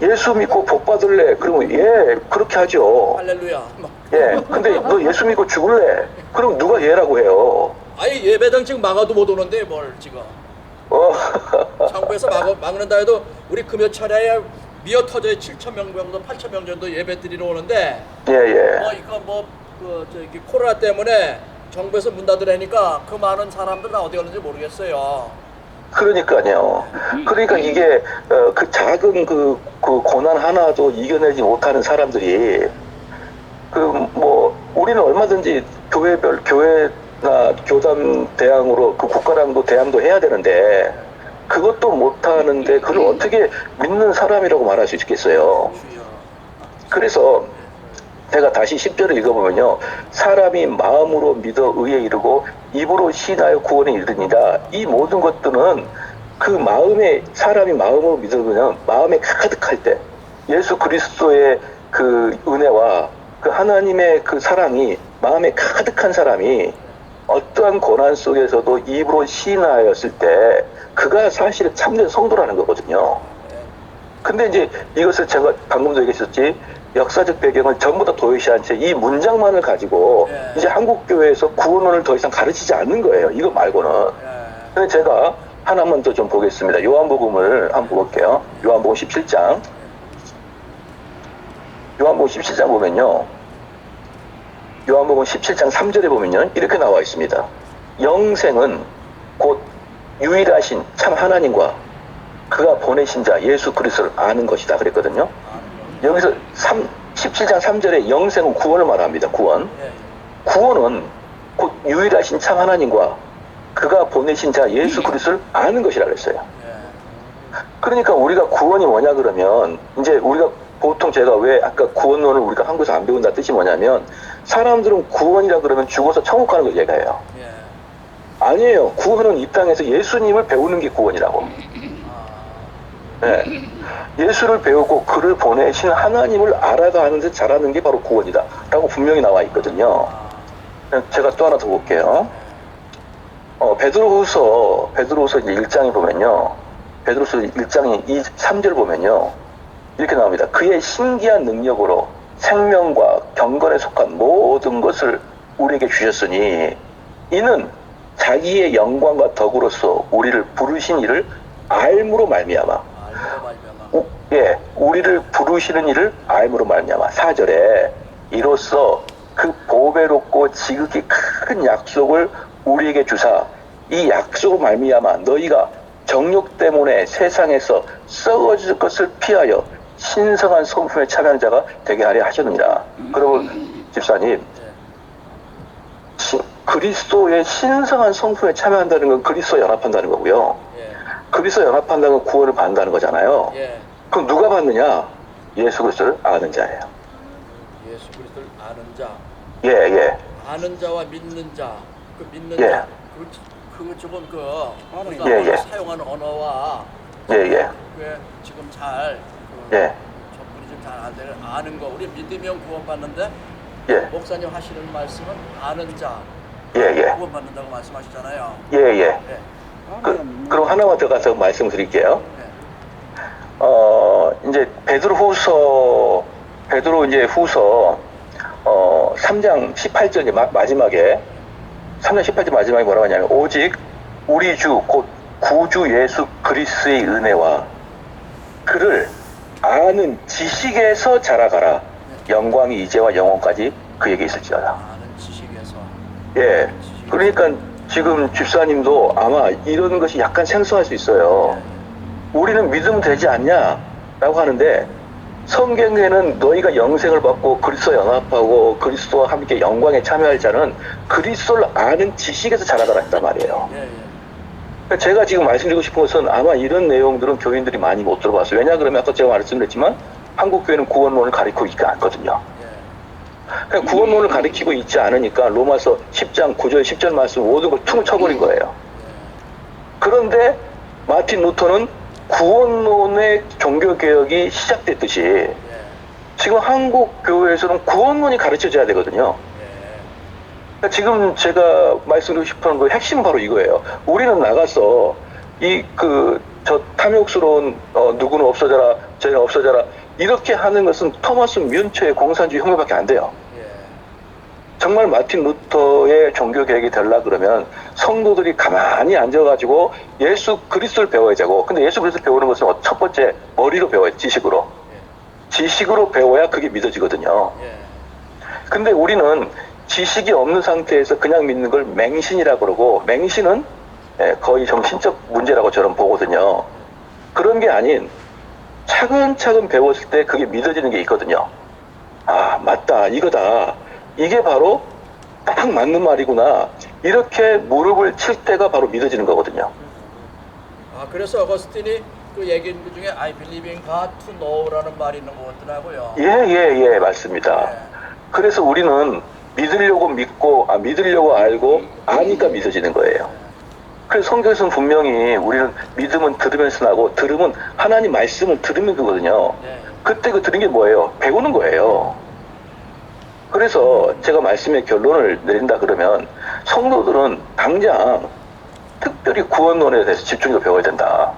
예수 믿고 복 받을래? 그러면 예 그렇게 하죠. 할렐루야. 예, 근데 너 예수 믿고 죽을래? 그럼 누가 예라고 해요? 아니 예배당 지금 막아도 못 오는데 뭘 지금. 정부에서 막는다 해도 우리 금요 차례에 미어 터져에 7,000명 정도 8,000명 정도 예배 드리러 오는데 예. 이거 저기 코로나 때문에 정부에서 문 닫으라니까 그 많은 사람들은 어디 갔는지 모르겠어요. 그러니까요. 그러니까 이게 그 작은 그 고난 하나도 이겨내지 못하는 사람들이 그 뭐 우리는 얼마든지 교회나 교단 대항으로 그 국가랑도 대항도 해야 되는데 그것도 못하는데 그걸 어떻게 믿는 사람이라고 말할 수 있겠어요. 주여. 그래서 제가 다시 10절을 읽어보면요. 사람이 마음으로 믿어 의에 이르고 입으로 신하여 구원에 이르니라. 이 모든 것들은 그 마음에 사람이 마음으로 믿으면 마음에 가득할 때 예수 그리스도의 그 은혜와 그 하나님의 그 사랑이 마음에 가득한 사람이 어떠한 고난 속에서도 입으로 시인하였을 때 그가 사실은 참된 성도라는 거거든요. 근데 이제 이것을 제가 방금도 얘기했었지 역사적 배경을 전부 다 도외시한 채 이 문장만을 가지고 이제 한국 교회에서 구원론을 더 이상 가르치지 않는 거예요. 이거 말고는. 근데 제가 하나만 더 좀 보겠습니다. 요한복음을 한번 볼게요. 요한복음 17장. 요한복음 17장 보면요. 요한복음 17장 3절에 보면요. 이렇게 나와 있습니다. 영생은 곧 유일하신 참 하나님과 그가 보내신 자 예수 그리스도를 아는 것이다 그랬거든요. 여기서 17장 3절에 영생은 구원을 말합니다. 구원. 구원은 곧 유일하신 참 하나님과 그가 보내신 자 예수 그리스도를 아는 것이라 그랬어요. 그러니까 우리가 구원이 뭐냐 그러면 이제 우리가 보통 제가 왜 아까 구원론을 우리가 한국에서 안 배운다 뜻이 뭐냐면 사람들은 구원이라 그러면 죽어서 천국 가는 걸 얘기해요. 아니에요. 구원은 이 땅에서 예수님을 배우는 게 구원이라고. 네. 예수를 배우고 그를 보내신 하나님을 알아가는 데 잘하는 게 바로 구원이다 라고 분명히 나와 있거든요. 제가 또 하나 더 볼게요. 베드로후서 이제 1장에 보면요. 베드로후서 1장의 3절 보면요. 이렇게 나옵니다. 그의 신기한 능력으로 생명과 경건에 속한 모든 것을 우리에게 주셨으니 이는 자기의 영광과 덕으로서 우리를 부르신 이를 알므로 말미암아. 예, 우리를 부르시는 이를 알므로 말미암아. 4절에 이로써 그 보배롭고 지극히 큰 약속을 우리에게 주사 이 약속을 말미암아 너희가 정욕 때문에 세상에서 썩어질 것을 피하여 신성한 성품에 참여하는 자가 되게 하려 하셨느니라. 그러면 집사님 그리스도의 신성한 성품에 참여한다는 건 그리스도 연합한다는 거고요. 그리스도 연합한다는 건 구원을 받는다는 거잖아요. 그럼 누가 받느냐? 예수 그리스도를 아는 자예요. 예수 그리스도를 아는 자. 예. 아는 자와 믿는 자. 그 믿는 예. 자. 그 조금 우리가 사용하는 언어와 예. 왜 지금 잘 접근이 좀 잘 안 되는 아는 거. 우리 믿으면 구원받는데 목사님 하시는 말씀은 아는 자. 구원받는다고 말씀하시잖아요. 예. 그럼 하나만 더 가서 말씀드릴게요. 이제 베드로 이제 후서 3장 18절 마지막에 3장 18절 마지막에 뭐라고 하냐면 오직 우리 주 곧 구주 예수 그리스도의 은혜와 그를 아는 지식에서 자라가라. 영광이 이제와 영원까지 그에게 있을지어다. 아는 지식에서. 예. 그러니까 지금 집사님도 아마 이런 것이 약간 생소할 수 있어요. 우리는 믿으면 되지 않냐? 라고 하는데 성경에는 너희가 영생을 받고 그리스도 연합하고 그리스도와 함께 영광에 참여할 자는 그리스도를 아는 지식에서 자라가라 했단 말이에요. 그러니까 제가 지금 말씀드리고 싶은 것은 아마 이런 내용들은 교인들이 많이 못 들어봤어요. 왜냐 그러면 아까 제가 말씀드렸지만 한국 교회는 구원론을 가르치고 있지 않거든요. 그러니까 구원론을 가르치고 있지 않으니까 로마서 10장 9절 10절 말씀 모든 걸 퉁을 쳐버린 거예요. 그런데 마틴 루터는 구원론의 종교개혁이 시작됐듯이 지금 한국 교회에서는 구원론이 가르쳐져야 되거든요. 그러니까 지금 제가 말씀드리고 싶은 그 핵심은 바로 이거예요. 우리는 나가서 저 탐욕스러운 누구는 없어져라 쟤는 없어져라 이렇게 하는 것은 토마스 뮌처의 공산주의 혁명밖에 안 돼요. 정말 마틴 루터의 종교 개혁이 되려 그러면 성도들이 가만히 앉아가지고 예수 그리스도를 배워야 되고, 근데 예수 그리스도 배우는 것은 첫 번째 머리로 배워야 돼. 지식으로 배워야 그게 믿어지거든요. 근데 우리는 지식이 없는 상태에서 그냥 믿는 걸 맹신이라고 그러고, 맹신은 거의 정신적 문제라고 저는 보거든요. 그런 게 아닌 차근차근 배웠을 때 그게 믿어지는 게 있거든요. 아, 맞다, 이거다. 이게 바로 딱 맞는 말이구나. 이렇게 무릎을 칠 때가 바로 믿어지는 거거든요. 아, 그래서 어거스틴이 그 얘기 중에 I believe in God to know라는 말이 있는 것 같더라고요. 예, 맞습니다. 네. 그래서 우리는 믿으려고 믿고, 믿으려고 알고, 아니까 믿어지는 거예요. 그래서 성경에서는 분명히 우리는 믿음은 들으면서 나고, 들음은 하나님 말씀을 들으면 그거든요. 네. 그때 그 들은 게 뭐예요? 배우는 거예요. 그래서 제가 말씀의 결론을 내린다 그러면, 성도들은 당장 특별히 구원론에 대해서 집중해서 배워야 된다.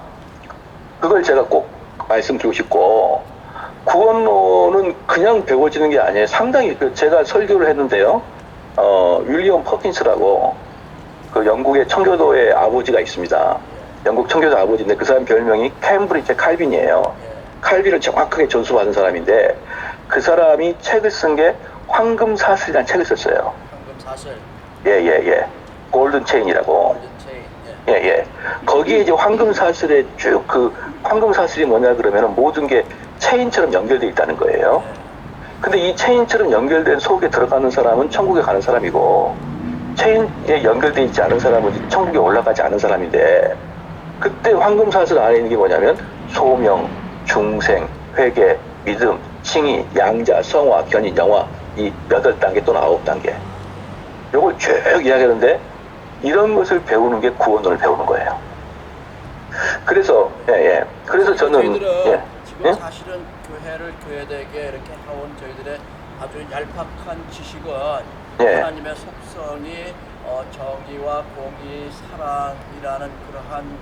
그걸 제가 꼭 말씀드리고 싶고, 구원론은 그냥 배워지는 게 아니에요. 상당히, 제가 설교를 했는데요. 윌리엄 퍼킨스라고, 그 영국의 청교도의 아버지가 있습니다. 영국 청교도 아버지인데 그 사람 별명이 캠브리지 칼빈이에요. 칼빈을 정확하게 전수받은 사람인데, 그 사람이 책을 쓴 게 황금사슬이라는 책을 썼어요. 황금사슬. 예. 골든 체인이라고. 골든 체인. 예. 거기에 이제 황금사슬에 쭉 그 황금사슬이 뭐냐 그러면은 모든 게 체인처럼 연결되어 있다는 거예요. 근데 이 체인처럼 연결된 속에 들어가는 사람은 천국에 가는 사람이고, 체인에 연결되어 있지 않은 사람은 천국에 올라가지 않은 사람인데, 그때 황금사슬 안에 있는 게 뭐냐면 소명, 중생, 회개, 믿음, 칭의, 양자, 성화, 견인, 영화, 이 8단계 또는 9단계. 요걸 쭉 이야기하는데, 이런 것을 배우는 게 구원론을 배우는 거예요. 그래서 그래서 저는 저희들은 지금 사실은 교회를 교회되게 이렇게 해온 저희들의 아주 얄팍한 지식은 하나님의 속성이 정의와 공의, 사랑이라는 그러한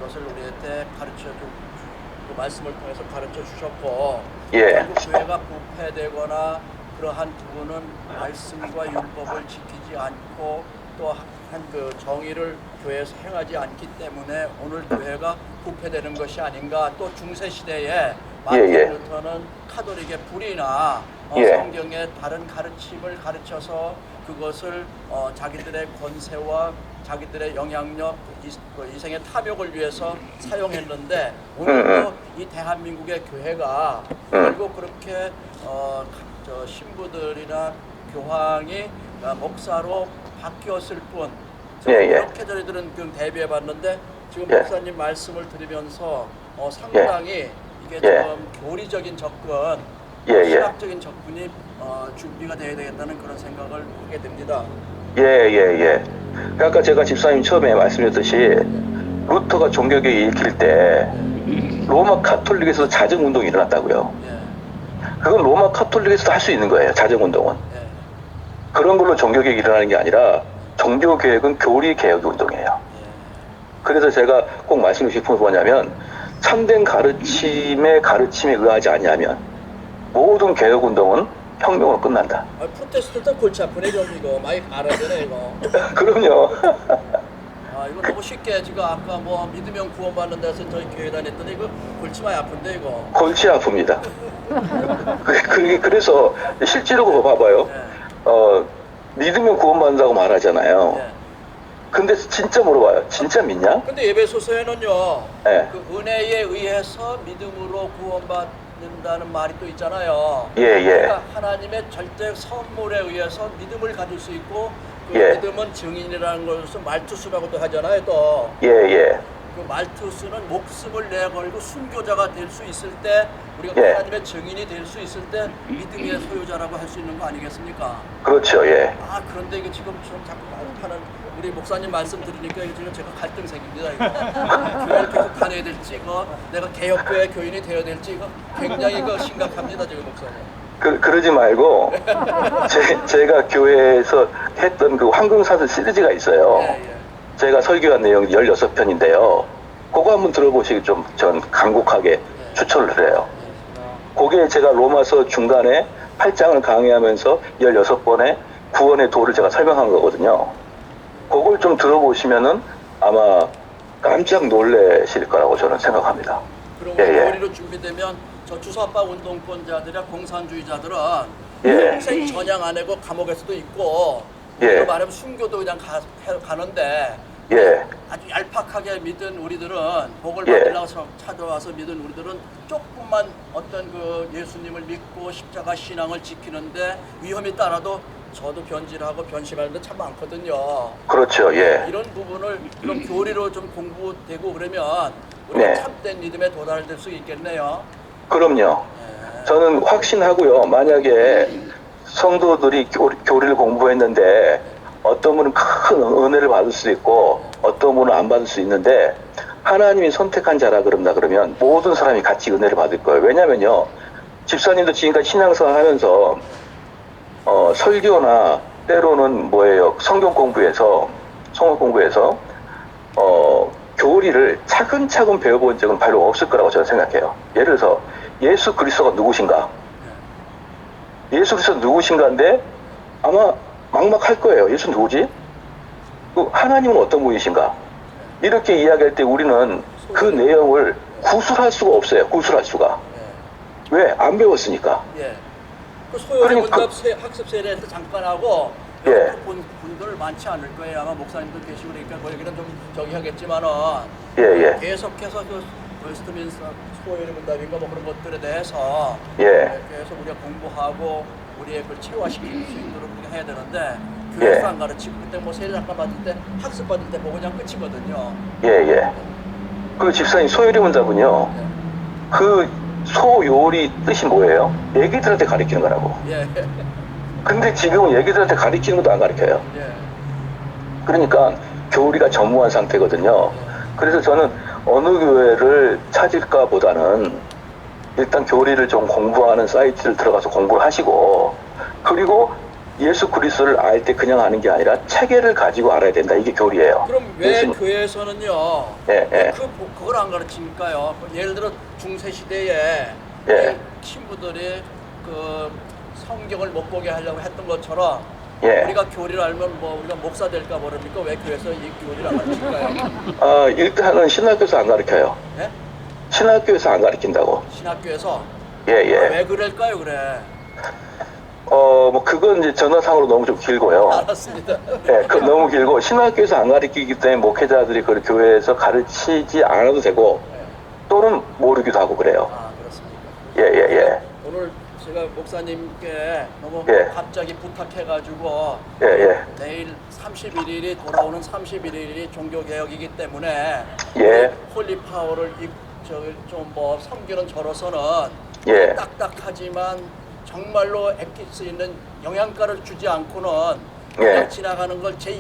것을 우리한테 그 말씀을 통해서 가르쳐 주셨고, 결국 교회가 부패되거나 그러한 부분은 말씀과 율법을 지키지 않고 또 한 그 정의를 교회에서 행하지 않기 때문에 오늘 교회가 부패되는 것이 아닌가. 또 중세 시대에 마틴 루터는 카톨릭의 불이나 성경의 다른 가르침을 가르쳐서 그것을 자기들의 권세와 자기들의 영향력, 이생의 탐욕을 위해서 사용했는데, 오늘도 이 대한민국의 교회가 결국 그렇게 신부들이나 교황이 목사로 바뀌었을 뿐, 그렇게 저희들은 대비해봤는데, 지금 목사님 말씀을 들으면서 상당히 이게 지금 교리적인 접근, 신학적인 접근이 준비가 되어야 되겠다는 그런 생각을 하게 됩니다. 아까 제가 집사님 처음에 말씀드렸듯이, 루터가 종교개혁 일으킬 때 로마 카톨릭에서 자정운동이 일어났다고요. 그건 로마 카톨릭에서도 할 수 있는 거예요. 자정운동은. 그런 걸로 종교개혁이 일어나는 게 아니라, 종교개혁은 교리개혁 운동이에요. 그래서 제가 꼭 말씀드리고 싶은 건 뭐냐면, 참된 가르침에 의하지 않냐면 모든 개혁운동은 혁명으로 끝난다. 프로테스탄트 골치 아프네 좀 이거 많이 알아야 되네 이거. 그럼요. 이거 너무 쉽게 지금 아까 뭐 믿으면 구원받는 데서 저희 교회 다녔더니 이거 골치 많이 아픈데 이거. 골치 아픕니다. 그래서 실제로 봐봐요. 믿으면 구원받는다고 말하잖아요. 근데 진짜 물어봐요. 진짜 믿냐? 근데 예배소서에는요, 그 은혜에 의해서 믿음으로 구원받는다는 말이 또 있잖아요. 그러니까 하나님의 절대 선물에 의해서 믿음을 가질 수 있고, 그 믿음은 증인이라는 것을 말투수라고도 하잖아요. 또 그 말투수는 목숨을 내걸고 순교자가 될 수 있을 때, 우리가 하나님의 증인이 될 수 있을 때 믿음의 소유자라고 할 수 있는 거 아니겠습니까? 그렇죠. 그런데 이게 지금 좀 자꾸 하는 우리 목사님 말씀 들으니까 지금 제가 갈등 생깁니다. 이거 교회를 계속 다녀야 될지, 이거 내가 개혁교회 교인이 되어야 될지, 이거 굉장히 심각합니다 지금 목사님. 그러지 말고 제가 교회에서 했던 그 황금사슬 시리즈가 있어요. 제가 설교한 내용이 16편인데요. 그거 한번 들어보시기 전 간곡하게 추천을 드려요. 그게 제가 로마서 중간에 8장을 강의하면서 16번의 구원의 도를 제가 설명한 거거든요. 그걸 좀 들어보시면은 아마 깜짝 놀라실 거라고 저는 생각합니다. 그럼 교리로 준비되면 저 주사파 운동권자들이나 공산주의자들은 예. 평생 전향 안 하고 감옥에서도 있고 예. 우리로 말하면 순교도 그냥 가는데 예. 아주 얄팍하게 믿은 우리들은 복을 예. 받으려고 찾아와서 믿은 우리들은 조금만 어떤 그 예수님을 믿고 십자가 신앙을 지키는데 위험이 따라도 저도 변질하고 변심하는데 참 많거든요. 그렇죠. 예. 이런 부분을 이런 교리로 좀 공부되고 그러면 우리가 네. 참된 믿음에 도달될 수 있겠네요. 그럼요. 예. 저는 확신하고요. 만약에 성도들이 교리를 공부했는데 어떤 분은 큰 은혜를 받을 수 있고 어떤 분은 안 받을 수 있는데 하나님이 선택한 자라 그런다 그러면 모든 사람이 같이 은혜를 받을 거예요. 왜냐면요. 집사님도 지금까지 신앙생활 하면서 설교나 때로는 뭐예요. 성경 공부에서 교리를 차근차근 배워본 적은 별로 없을 거라고 저는 생각해요. 예를 들어서 예수 그리스도가 누구신가? 예수 그리스도가 누구신가인데 아마 막막할 거예요. 예수 누구지? 하나님은 어떤 분이신가? 이렇게 이야기할 때 우리는 그 내용을 구술할 수가 없어요. 구술할 수가. 예. 왜? 안 배웠으니까. 예. 그 소요리 그러니까 문답 학습 세례할 때 잠깐 하고 예. 본 분들 많지 않을 거예요. 아마 목사님들 계시고 그러니까 뭐 여기는 좀 저기 하겠지만은 예, 예. 계속해서 그 웨스트민스터 소요리 문답인가 뭐 그런 것들에 대해서 예. 계속 우리가 공부하고 우리의 그걸 체화시킬 수 있도록 우리가 해야 되는데 교회에서 예. 안 가르치고 그때 뭐 세례 잠깐 받을 때 학습 받을 때 보고 그냥 끝이거든요. 예, 예. 그 집사님 소요리 문답은요. 예. 그 소요리 뜻이 뭐예요? 애기들한테 가르치는 거라고. 예. 근데 지금은 애기들한테 가르치는 것도 안 가르쳐요. 예. 그러니까 교리가 전무한 상태거든요. 그래서 저는 어느 교회를 찾을까 보다는 일단 교리를 좀 공부하는 사이트를 들어가서 공부를 하시고 그리고 예수 그리스도를 알 때 그냥 아는 게 아니라 체계를 가지고 알아야 된다. 이게 교리예요. 그럼 왜 예수- 교회에서는요? 예, 예. 그걸 안 가르치니까요. 예를 들어 중세 시대에 예. 이 신부들이 그 성경을 못 보게 하려고 했던 것처럼 예. 우리가 교리를 알면 뭐 우리가 목사 될까 모릅니까? 왜 교회에서 이 교리를 안 가르칠까요? 일단은 신학교에서 안 가르쳐요. 예? 신학교에서 안 가르친다고. 신학교에서 예, 예. 왜 그럴까요? 그래. 뭐 그건 이제 전화상으로 너무 좀 길고요. 알았습니다. 예, 그 너무 길고 신학교에서 안 가르치기 때문에 목회자들이 그 교회에서 가르치지 않아도 되고 예. 또는 모르기도 하고 그래요. 아 그렇습니까? 예, 예, 예. 오늘 제가 목사님께 너무 예. 갑자기 부탁해가지고 예, 예. 내일 31일이 돌아오는 31일이 종교개혁이기 때문에 예. 홀리파워를 좀 뭐 섬기는 저로서는 예. 딱딱하지만 정말로 액기스 있는 영양가를 주지 않고는 예. 그냥 지나가는 걸 제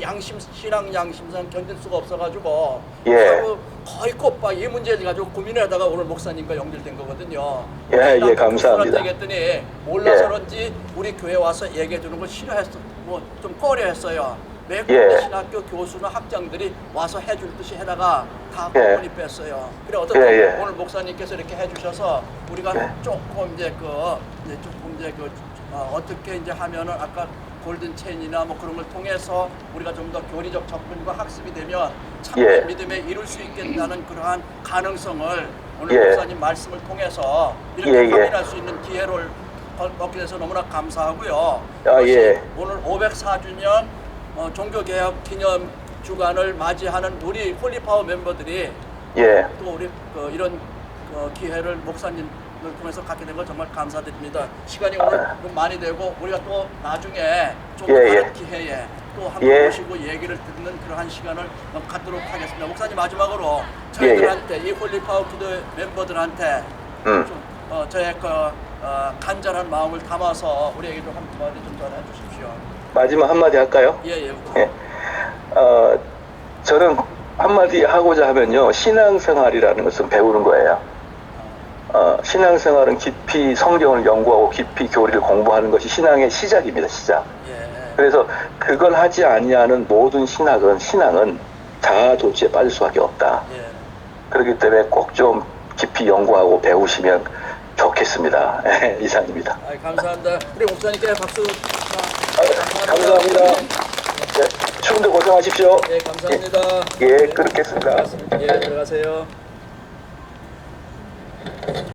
신앙 양심상 견딜 수가 없어가지고 예. 하루 거의 꽃바 이 문제를 가지고 고민하다가 오늘 목사님과 연결된 거거든요. 예, 나도 감사합니다. 얘기했더니 몰라서는지 우리 교회 와서 얘기해 주는 걸 싫어했어. 뭐 좀 꺼려했어요. 왜 예. 신학교 교수나 학장들이 와서 해줄 듯이 해다가 다 예. 공문이 뺐어요. 그래 어떻게 예, 예. 오늘 목사님께서 이렇게 해주셔서 우리가 예. 조금 이제 어떻게 이제 하면은 아까 골든 체인이나 뭐 그런 걸 통해서 우리가 좀 더 교리적 접근과 학습이 되면 참된 예. 믿음에 이룰 수 있겠다는 그러한 가능성을 오늘 예. 목사님 말씀을 통해서 이렇게 예, 예. 확인할 수 있는 기회를 얻게 돼서 너무나 감사하고요. 아, 예. 오늘 504주년 종교개혁 기념 주간을 맞이하는 우리 홀리파워 멤버들이 예. 또 우리 이런 기회를 목사님을 통해서 갖게 된 걸 정말 감사드립니다. 시간이 오늘 좀 많이 되고 우리가 또 나중에 좀 예, 다른 예. 기회에 또 한번 예. 모시고 얘기를 듣는 그러한 시간을 갖도록 하겠습니다. 목사님 마지막으로 저희들한테 이 홀리파워 기도 멤버들한테 좀 저의 간절한 마음을 담아서 우리에게 좀 한마디 좀 전해 주십시오. 마지막 한마디 할까요? 예. 예. 저는 한마디 하고자 하면요. 신앙생활이라는 것은 배우는 거예요. 신앙생활은 깊이 성경을 연구하고 깊이 교리를 공부하는 것이 신앙의 시작입니다. 시작. 예. 그래서 그걸 하지 아니하는 모든 신앙은 자아 도취에 빠질 수밖에 없다. 예. 그렇기 때문에 꼭 좀 깊이 연구하고 배우시면 좋겠습니다. 이상입니다. 감사합니다. 우리 목사님께 박수. 감사합니다. 네, 추운데 고생하십시오. 네, 감사합니다. 예, 그렇겠습니다. 예, 들어가세요.